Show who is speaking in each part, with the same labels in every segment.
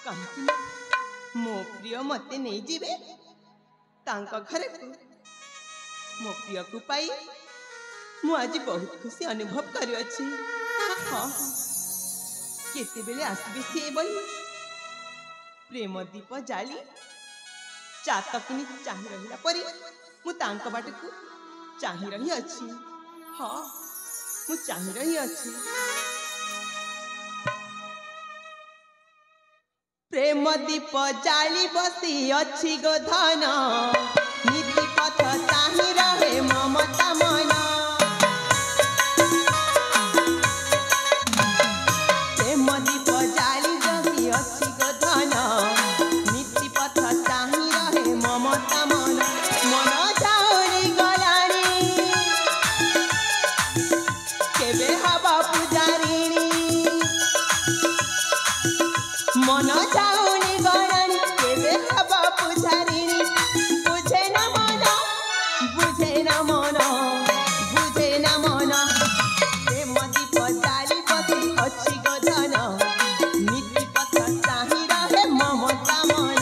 Speaker 1: कहीं मो प्रिय मते नहीं जीवे तांका घरे को मो प्रिय को पाई मु आज बहुत खुशी अनुभव करियछि। हाँ केते बेले आसबे से बोली प्रेम दीप जाली चातकिनी चाहि रहिला परी मु तांक बाट को चाहि रही अछि। हाँ मु चाहि रही अछि। प्रेम दीप जाली बसी अछि गो धन नीति पथ चाहि रहे ममता मन। प्रेम दीप जाली बसी अछि गो धन नीति पथ चाहि रहे ममता मन। मन जाऊरी गलानी केबे हवा पुजारिणी मन जाऊनी गलानी केबे हवा पुजारिणी बुझे न मन बुझे न मन बुझे न मन। प्रेम दीप जाली बसी अछि गो धन नीति पथ चाहि रहे ममता मन।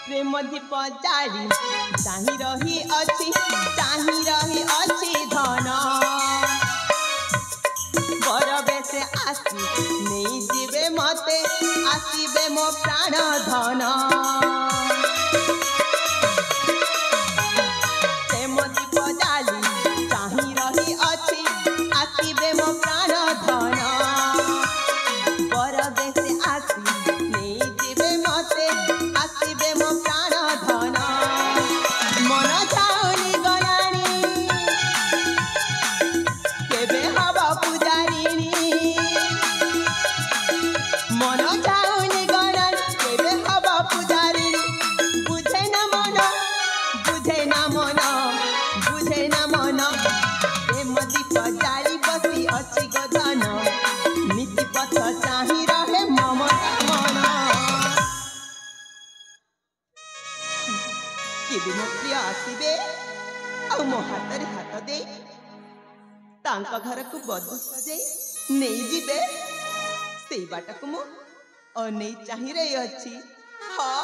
Speaker 1: प्रेम दीप जाली चाहि रही अछि धन बर बेसे आसी नहीं जीवे मते आसीबे मो प्राण धन। प्रेम दीप जाली चाहि रही अछि आसीबे मो प्राण धन बर बेसे आसी नहीं जीवे मते आसीबे मो प्राण धन। मन जाऊनी गलानी केबे हवा पुजारिणी मन जाऊनी गलानी केबे हवा पुजारिणी बुझे न मन बुझे न मन बुझे न मन। प्रेम दीप जाली बसी अछि गो धन नीति पथ चाहि रहे ममता मन। केबे मो प्रिय आसीबे आ मो हाथ रे हाथ दे तांका घर को बधु सजे नहीं जीवे से बाट को मो अनै चाहि रे अछि। हाँ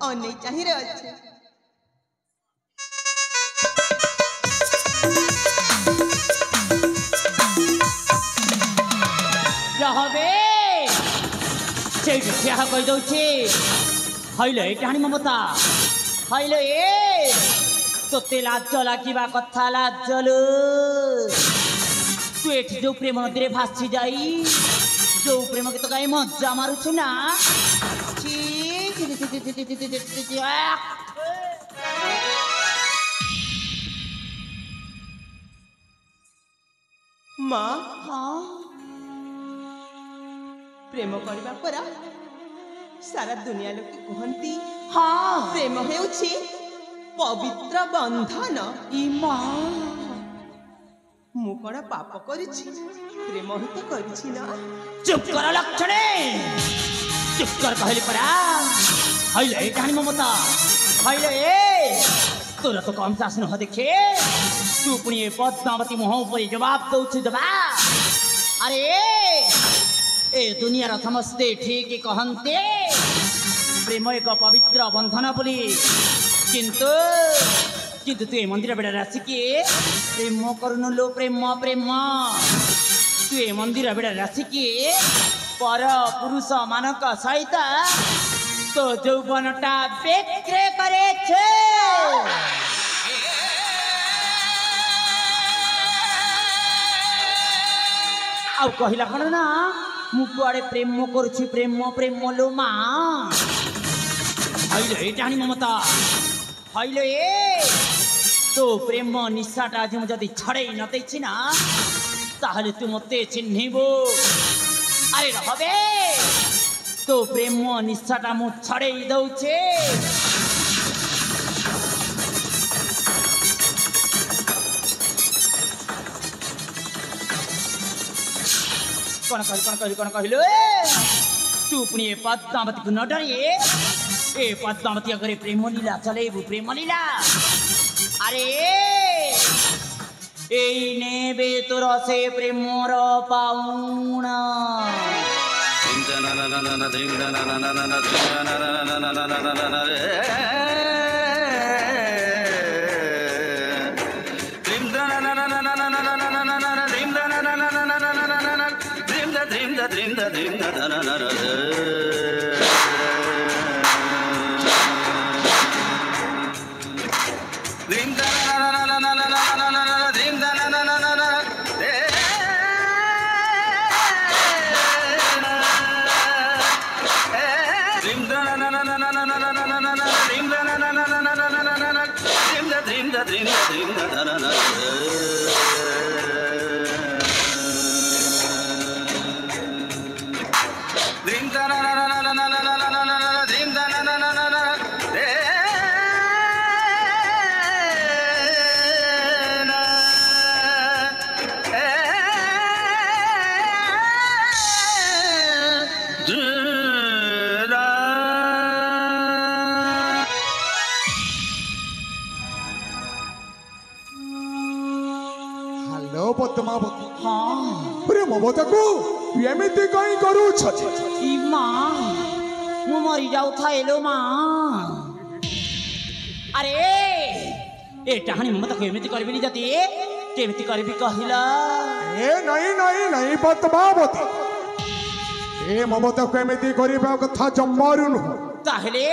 Speaker 1: अनै चाहि रे अछि।
Speaker 2: रहबे से ठिया कहि दउछि हइले टाणी ममता हइले ए तोते लाज लागिबा कथा लाजलु तू एठी जो प्रेम नदी रे भासी जाई जो प्रेम गीत गाई मजा मारुछु ना
Speaker 1: माँ
Speaker 2: हाँ
Speaker 1: प्रेम करबा परा सारा दुनिया लोक कहती
Speaker 2: हाँ
Speaker 1: प्रेम हेउछि पवित्र बंधन।
Speaker 2: इमा
Speaker 1: मु कण पाप करिछि प्रेम ही तो करिछि ना।
Speaker 2: चुप कर लक्षणे चुप कर कहली परा हइले कहानी ममता हइले तोरा तो कम शासन हो देखे तू पुणी पद्मावती मुह पर जवाब दउछु जवाब। अरे ए दुनिया समस्ते ठीक कहते प्रेम एक पवित्र बंधन बोली किंतु किंतु तु ए मंदिर बेड़ा रासिके प्रेम करुनु लो प्रेम प्रेम तु ए मंदिर बेड़ा रासिके पर पुरुष मानक सहित তো যৌবনটা বিক্রি করেছে। ଆଉ କହିଲା କ'ଣ ନା ମୁଁ କୁଆଡ଼େ ପ୍ରେମ କରୁଛି ପ୍ରେମ ପ୍ରେମ ଲୋ ମା ହଇଲୋ ଏ ଟାଣି ମମତା ହଇଲୋ ଏ ତୋ ପ୍ରେମ ନିଶାଟା ଆଜି ମୁଁ ଯଦି ଛଡ଼େଇ ନ ଦେଇଛି ନା ତାହେଲେ ତୁ ମୋତେ ଚିହ୍ନିବୁ। ଆରେ ରହବେ ତୋ ପ୍ରେମ ନିଶାଟା ମୁଁ ଛଡ଼େଇ ଦଉଛେ। କ'ଣ କହିଲୁ ତୁ ପୁଣି ଏ ପଦ୍ମାବତୀକୁ ନ ଡରି ଏ ପଦ୍ମାବତୀ ଆଗରେ ପ୍ରେମ ଲୀଳା ଚଲେଇବୁ ପ୍ରେମ ଲୀଳା। ଆରେ ଏଇ ନେବେ ତୋର ସେ ପ୍ରେମର ପାଉଣା।
Speaker 3: ପଦ୍ମାବତୀ
Speaker 2: ହଁ
Speaker 3: ପ୍ରେମବତାକୁ ଏମିତି କାହିଁ କରୁଛ?
Speaker 2: ଇ ମା ମୁଁ ମରି ଯାଉଥାଏ ଲୋ ମା। ଆରେ ଏ ଡାହାଣୀ ମମତାକୁ ଏମିତି କରିବିନି ଯଦି କେମିତି କରିବି କହିଲା?
Speaker 3: ଏ ନାଇଁ ନାଇଁ ନାଇଁ ପଦ୍ମାବତୀ ଏ ମମତାକୁ ଏମିତି କରିବା କଥା ଜମାରୁ ନୁହଁ।
Speaker 2: ତାହେଲେ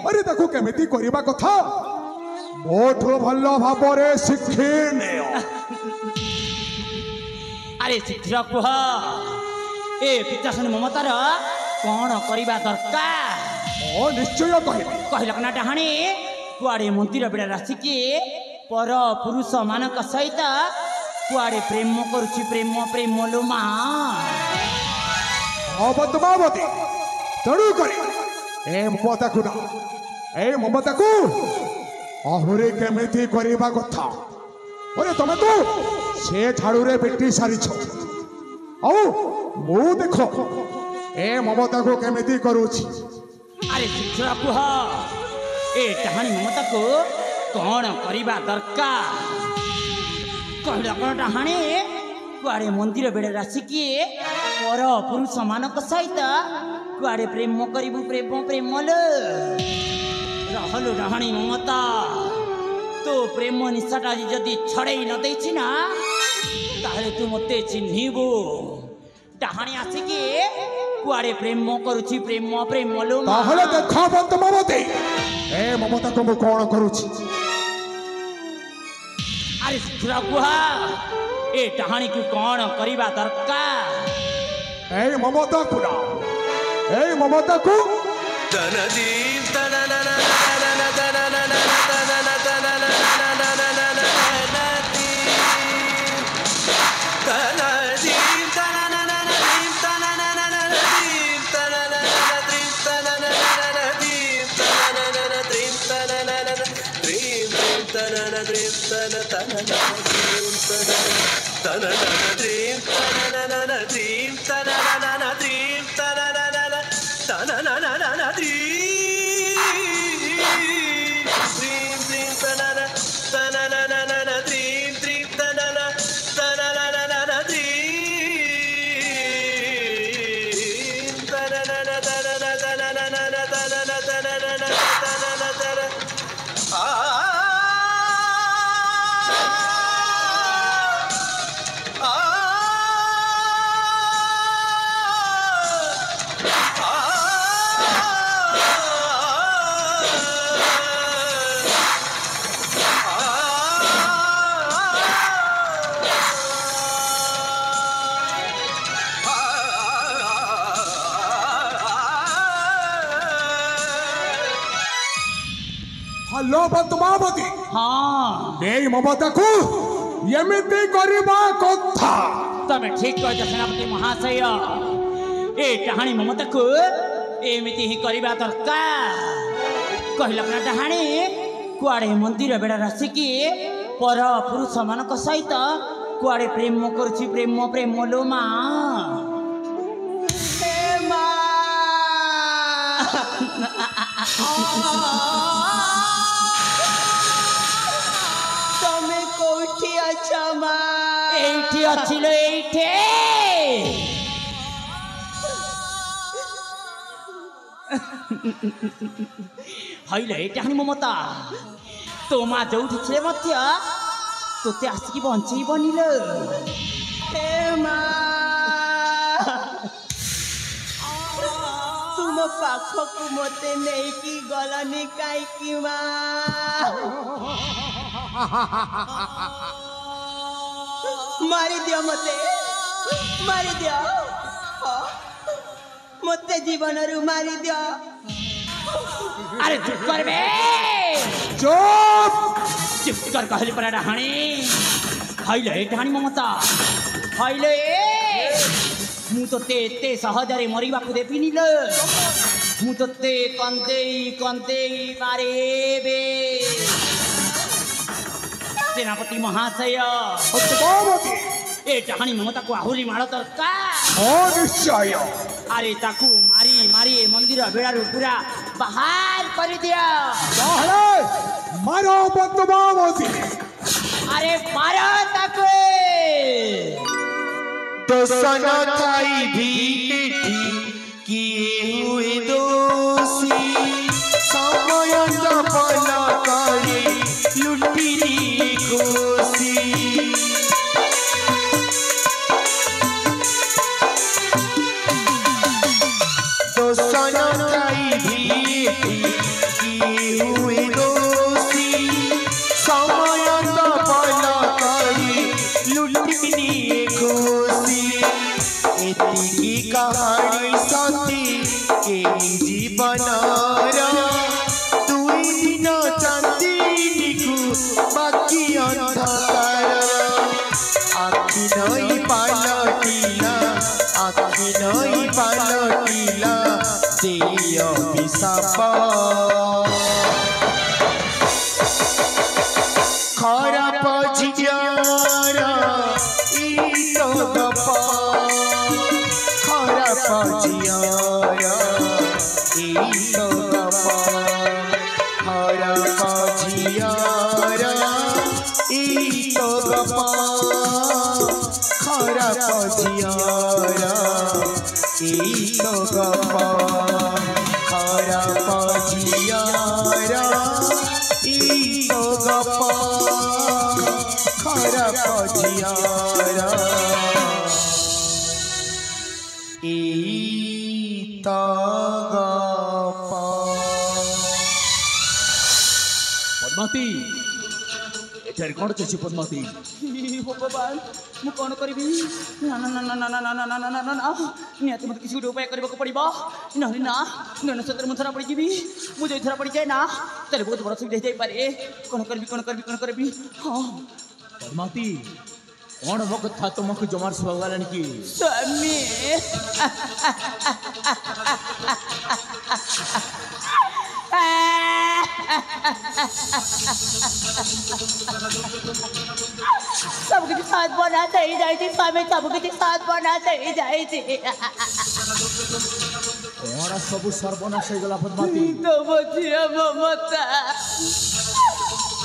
Speaker 3: ଆରେ ତାକୁ କେମିତି କରିବା କଥା ମୋଠୁ ଭଲ ଭାବରେ ଶିଖି ନେଅ।
Speaker 2: ଆରେ ଶୀଘ୍ର କୁହ ଏ ପିତାଶୁଣି ମମତାର କ'ଣ କରିବା ଦରକାର?
Speaker 3: ନିଶ୍ଚୟ କହିବି।
Speaker 2: କହିଲ ନା ଡାହାଣୀ କୁଆଡ଼େ ମନ୍ଦିର ବେଢ଼ାରେ ଆସିକି ପର ପୁରୁଷ ମାନଙ୍କ ସହିତ କୁଆଡ଼େ ପ୍ରେମ କରୁଛି ପ୍ରେମ ପ୍ରେମ ଲୋ ମା।
Speaker 3: ପଦ୍ମାବତୀ ତେଣୁ କରି ଏ ମମତାକୁ ନା ଏ ମମତାକୁ ଆହୁରି କେମିତି କରିବା କଥା? ଆରେ ତମେ ତ ସେ ଝାଡୁରେ ପିଟି ସାରିଛ ଆଉ ମୁଁ ଦେଖ ଏ ମମତାକୁ କେମିତି କରୁଛି।
Speaker 2: ଆରେ ଶୀଘ୍ର କୁହ ଏ ଡାହାଣୀ ମମତାକୁ କ'ଣ କରିବା ଦରକାର? କହିଲ କ'ଣ ଡାହାଣୀ କୁଆଡ଼େ ମନ୍ଦିର ବେଢ଼ାରେ ଆସିକି ପର ପୁରୁଷ ମାନଙ୍କ ସହିତ କୁଆଡ଼େ ପ୍ରେମ କରିବୁ ପ୍ରେମ ପ୍ରେମ ଲୋ। ରହଲୁ ଡାହାଣୀ ମମତା ତୋ ପ୍ରେମ ନିଶାଟା ଯଦି ଛଡ଼େଇ ନ ଦେଇଛି ନା ତାହେଲେ ତୁ ମୋତେ ଚିହ୍ନିବୁ। ଡାହାଣୀ ଆସିକି କୁଆଡ଼େ ପ୍ରେମ କରୁଛି ପ୍ରେମ ପ୍ରେମ ଲୋ।
Speaker 3: ତାହେଲେ ଦେଖ ପଦ୍ମାବତୀ ଏ ମମତାକୁ ମୁଁ କ'ଣ କରୁଛି।
Speaker 2: ଆରେ ଶୀଘ୍ର କୁହ ଏ ଡାହାଣୀକୁ କ'ଣ କରିବା ଦରକାର?
Speaker 3: ଏ ମମତାକୁ ନା ଏ ମମତାକୁ ହ୍ୟାଲୋ ପଦ୍ମାବତୀ
Speaker 2: हाँ
Speaker 3: ଏଇ ମମତାକୁ ଏମିତି କରିବା କଥା
Speaker 2: तमे ठीक कह सेनापति महाशय ए डहाणी ममता को एमिति ही करबा दरकार कहला अपना डहाणी कुआड़े मंदिर बेड़ा रासिकी पर पुरुष मानक सहित कुआड़े प्रेम करुछि प्रेम प्रेम लो माँ
Speaker 1: हे माँ तमे कोठी अच्छा माँ
Speaker 2: एठी अछिलो एठे हईले डहाणी ममता तो माँ जोठी छे मध्य तोते आसिकी बंचई बनिल
Speaker 1: हे माँ तुम पाखक मते नहीं की गलनी काईकी माँ मारी दियो मते मारी दियो मते जीवन रु मारी दियो
Speaker 2: अरे चुप कर बे
Speaker 3: ଚୁପ୍
Speaker 2: चुप कर कहली पर डहाणी हईले डहाणी ममता हईले मु तोते एते सहजरे मरिबाकू देबिनी लो मु तोते कंदेई कंदेई मारेबे सेनापति महाशय
Speaker 3: ପଦ୍ମାବତୀ
Speaker 2: ए डहाणी ममता को आहुरी माड़ दरकार
Speaker 3: ହଁ ନିଶ୍ଚୟ
Speaker 2: अरे ताकू मारी मारी ए मंदिर बेड़ारू पूरा बाहर कर दिया
Speaker 3: ତାହେଲେ ମାର ପଦ୍ମାବତୀ
Speaker 2: अरे मारो ताकू
Speaker 4: दोसन थाई भी एठी किए हुए दोषी समय जपन करे लुटिली खुशी दोसन थाई भी एठी किए हुए दोषी समय जपन करे लुटिली खुशी एतिकी कहानी सती के जीवन दुई दिन चांदी को बाकी अंधकार आखि नहीं पालटिला आखि नहीं पालटिला देय अभिशाप खराब जियार ई तो गप खराब जियार ई तो गप खराब जियार ई तो गप खराब जियार ई तो गप खराब जियार ई तो गप खराब जियार ई तो गप
Speaker 2: पद्मावती एठार कौन चलछि पद्मावती
Speaker 1: भगवान मु कौन करी ना ना ना ना ना ना ना ना ना ना ना ना निहाती मत किसी उपाय करबा को पड़िबा नहले ना नन सतर मुथरा पड़ी जीवी मु जई थरा पड़ी जाए ना तेरे बहुत बड़ा सुविधा जाई पारे कौन करबी हां
Speaker 2: पद्मावती कौन हो कथा तुमको जमार सुवागलन की
Speaker 1: स्वामी सब कुछ साथ बनाते ही जाए थी स्वामी सब कुछ साथ बनाते ही जाए थी
Speaker 2: कौन सब सर्वनाश हो गला पद्मावती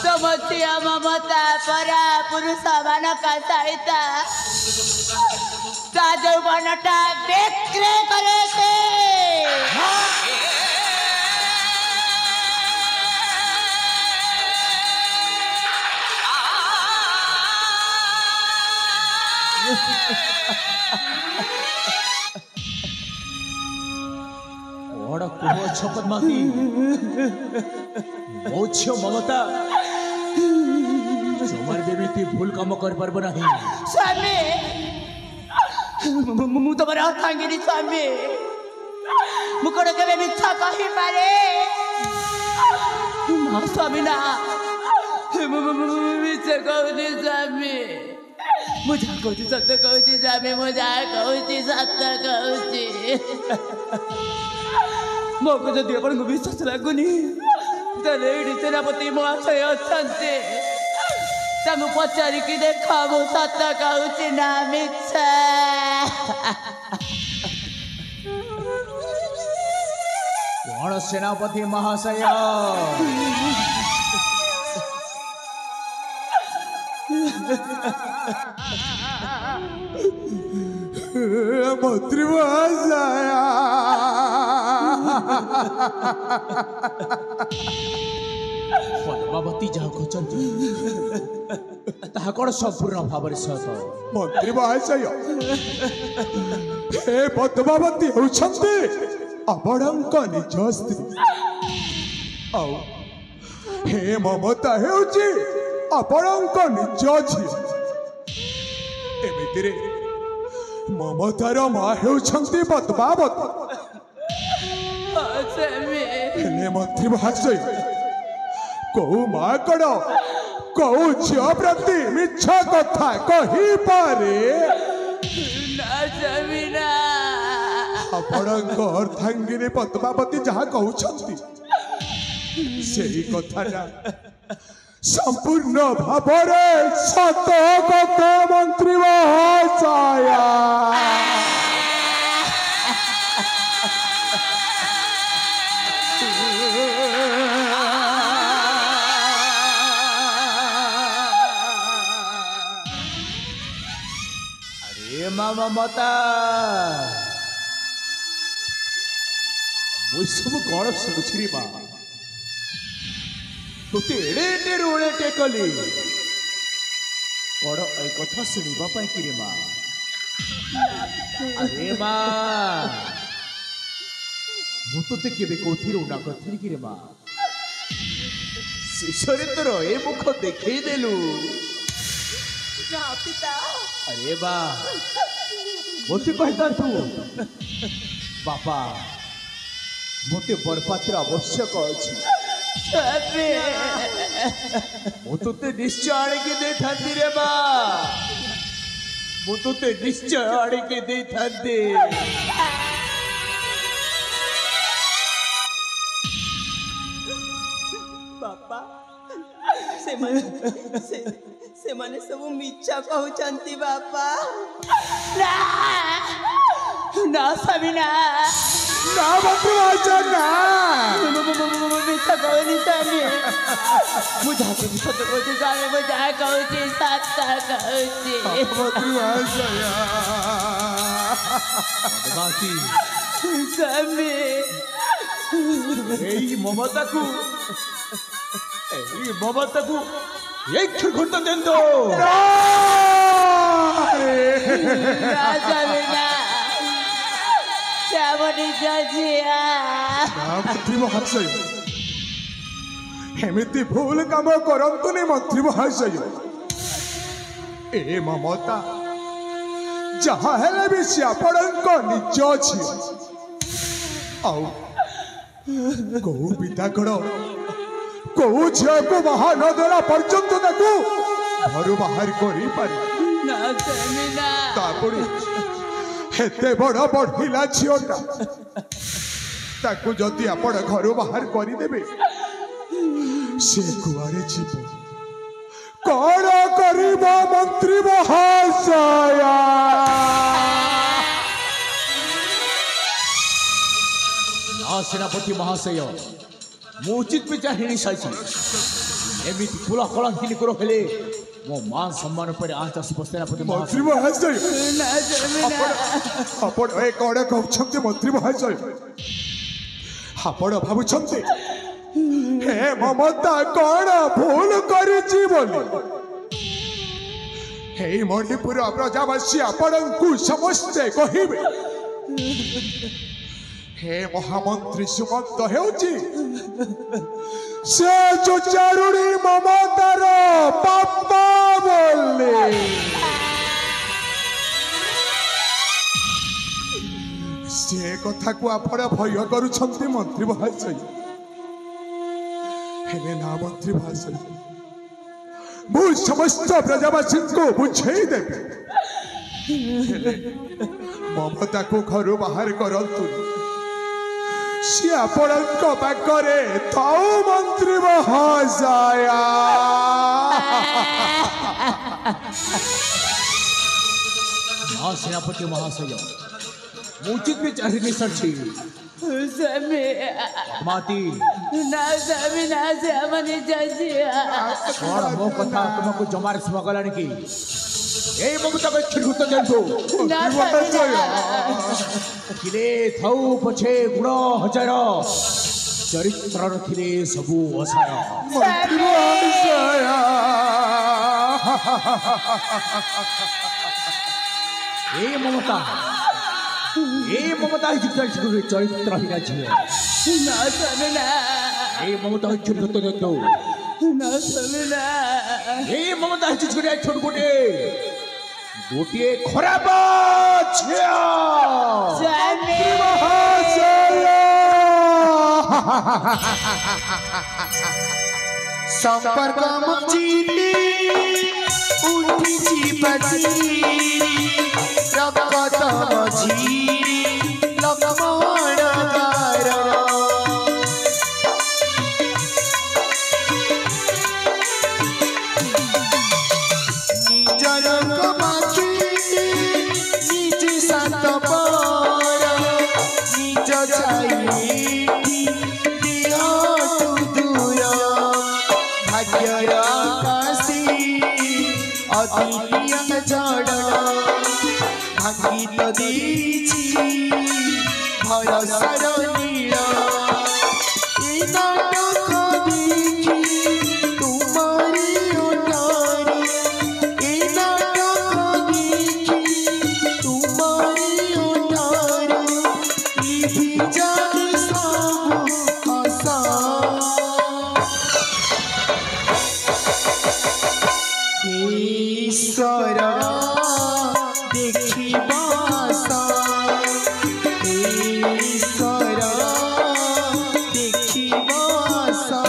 Speaker 1: तमतिया ममता परा पुरुष मानक सहित साधु बनटा बिक्री करे थे
Speaker 2: कौन कुह छ पद्मावती मो छ ममता जमार बेमिति भूल काम कर परबो नाही
Speaker 1: स्वामी मु तो बड़ा थांगिनी स्वामी मु कोन केबे मिथ्या कहि पारे
Speaker 2: ना स्वामी ना मिछ कहूची स्वामी मुझा कहूची सत्य कहूची स्वामी मुझा कहूची सत्य कहूची मो को जदि आपन विश्वास लागुनी ताले एडी सेनापति महाशय अछंती तांको पचारिकी देखा मु सत्य कहूची ना मिछ
Speaker 4: कौन सेनापति महाशय
Speaker 3: मंत्री महाशय
Speaker 4: पद्मावती जहाँ कहते ताहा कौन संपूर्ण भाव सत
Speaker 3: मंत्री महाशय हे पद्मावती होउछन्ति आपणक निज स्त्री आउ हे ममता हेउछि आपणक निज झियो एमितिरे ममतार माँ हेउछन्ति पद्मावती हेले मंत्री महाशय कौ माँ कड़ कौ झियो प्रति मिछ कथा कही पारे आपणक अर्धांगिनी पद्मावती जहाँ कहउछन्ति सेही कथाटा संपूर्ण भावरे सत कथा मंत्री महाशय
Speaker 4: अरे मामा मता मुझ सब कौन शुणुछि रे माँ तोते एड़े एड़े रोणे टेकली कौन ए कथा सुनिबा पाई कि रे माँ अरे माँ मु तोते केबे कोथि रोना करथिनि कि रे माँ शेषरे तोर ए मुख देखै देलु अरे बा मोती कहता तू बापा मोते बरपात्र आवश्यक अछि मु तोते निश्चय आଣିके दे थांती रे बा मु तोते निश्चय आଣିके दे थांती
Speaker 1: बापा से माने सब मिच्छा कहउछन्ति बापा
Speaker 2: ना स्वामी ना
Speaker 3: ना मंत्री महाशय ना
Speaker 2: मिछ कहूची स्वामी मुझा कहूची सत्य कहूची स्वामी मुझा कहूची सत्य कहूची
Speaker 3: मंत्री महाशय
Speaker 4: बाकी
Speaker 2: स्वामी
Speaker 4: एई ममता को एक घंटा देन दो
Speaker 2: ना स्वामी ना श्यामनी जजिया
Speaker 3: मंत्री महाशय एमिति भूल काम करंतुनी मंत्री महाशय ए ममता जहाँ हेले भी से आपणक निज झियो आउ कौ पिता कड़ कौ झियो को बाहा न देला पर्यंत ताकू घर बाहर करी पारे
Speaker 2: ना स्वामी ना
Speaker 3: तापुरी हेते बड़ बढ़िला झियोटा ताकू जदि आपण घर बाहर करी देबे से कुआरे जीव कौन करिबा मंत्री महाशय
Speaker 4: ना सेनापति महाशय मु उचित विचार हिणी साइछि एमिति फुला कलंकिनी करो हेले मो मान सम्मान पर आंच आसब सेनापति
Speaker 3: मंत्री महाशय आपण ए कौन कहउछन्ते मंत्री महाशय आपण भाबुछन्ते हे ममता कौन भूल करिछि बोली हे मणिपुर प्रजावासी आपणଙ୍କୁ समस्ते कहिबे हे महामंत्री सुमंत हेउछि से जो चारुणी ममतार पापा बोले से कथा को आपण भय करूछन्ति मंत्री महाशय हेले ना मंत्री भाषण मु समस्त प्रजावासी को बुझेई देबे ममता को घर बाहर करतु सी आपण पाखरे थाऊ मंत्री महाशया
Speaker 4: सेनापति महाशय उचित विचार निसर्ची
Speaker 2: स्वामी
Speaker 4: माती
Speaker 2: ना स्वामी ना से हमने जाजिया
Speaker 4: और मो कथा तुमको जमार स्मगलानी की ए ममता के छिड़ुत जंतु
Speaker 2: ना स्वामी
Speaker 4: किले थाऊ पछे गुण हजार चरित्र थिले सबु असार
Speaker 3: मंत्री महाशया
Speaker 4: ए ममता चरित्र हिना झियो
Speaker 2: ना स्वामी ना
Speaker 4: ए ममता छिड़ुत जंतु
Speaker 2: ना स्वामी ना
Speaker 4: ए ममता छिड़ुत छोड़ गोटे खराब झियो
Speaker 2: स्वामी
Speaker 5: संपर्क मुचिली उठिची बजीरी रक्त मझीरी लक्ष्मण गार निजर कमाची निज शांत पर निज छाई भाग्यर काशी अतिरिक्त जड़ भांगी तो दीची भरसार नील ए नाटक देखी तुम्हारी ओटारी ए नाटक देखी तुम्हारी ओटारी लिखी जाए सब आशा ईश्वर देखिबा आशा ईश्वर देखिबा आशा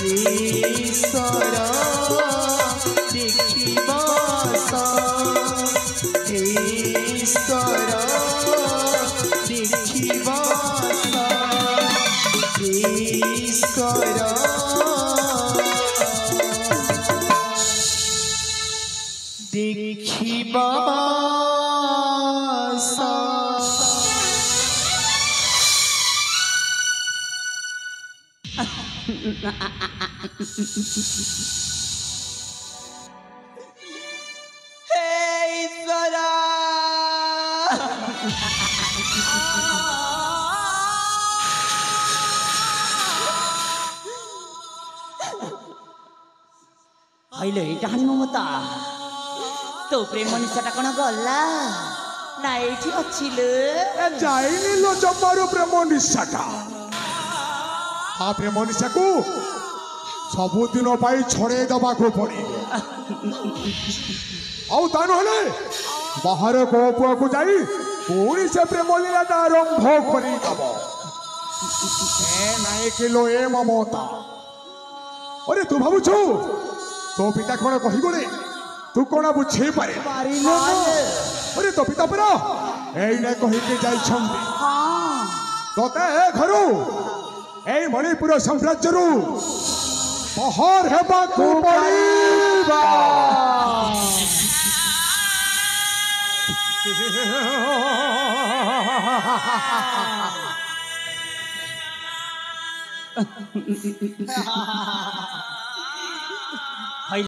Speaker 5: ईश्वर देखिबा आशा ईश्वर देखिबा आशा ईश्वर देखिबा आशा
Speaker 1: हे ईश्वरा
Speaker 2: हईले डाणी ममता तो प्रेम निशाटा कौन गला ना एठी अछिले
Speaker 3: जाइनी लो जमारो प्रेम निशाटा आ प्रेम निशा को सबुदिन पाई छड़े दबा को पड़ी आउ ता नहले बाहर को पुआ को जाई पूरी से प्रेम लीलाटा आरंभ करी दब ए नाई किलो ए ममता अरे तू भाबु छु तो पिता कोन कहि गले तू कोन बुझे पारे अरे तो पिता परा एई ने कहि के जाई छंदी तोते ए घरु एई मणिपुर साम्राज्य रु बहर हेबा को पड़ीबा